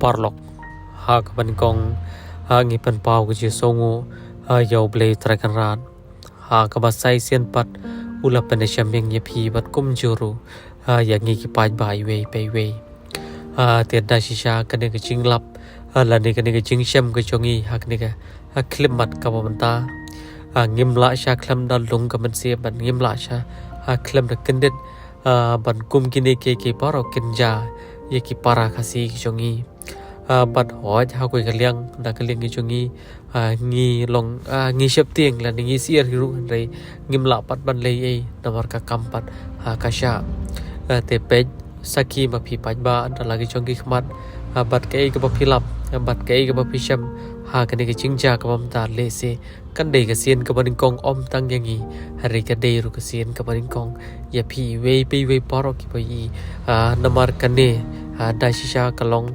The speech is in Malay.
parlok ha kaban kong ha ngi pan pau ke songo ha yo ble trakan ran ha ka ba sai sian pat ula pan shameng ye phi bat kum juru ha ya ngi ki pai bai we pe we ha te da shisha kan ke ching lap ha la ni kan ke ching sham ke chongi ha kan ke ha klim mat ka ba ta ha ngim la sha klam dal lung ka man se ban ngim la sha ha klam da kendit ban kum kini ke paro kenja ye ki para khasi ki chongi ban hoi ha koi kaliang da kaliang ki chongi ngi long ngi shep tieng la ngi sier ru re ngim la pat ban le ei namar ka kampat ha kasha te pej saki ma phi paj ba da lagi chongi khmat bat ke ka ba philap bat ke ka ba phisham ha ka ni ke chingja ka bam ta le se kan dei ka sien ka ban kong om tang yangi hari ka dei ru ka sien ka ban kong ya phi we pe we paro ki pai namar ka ne da shisha ka long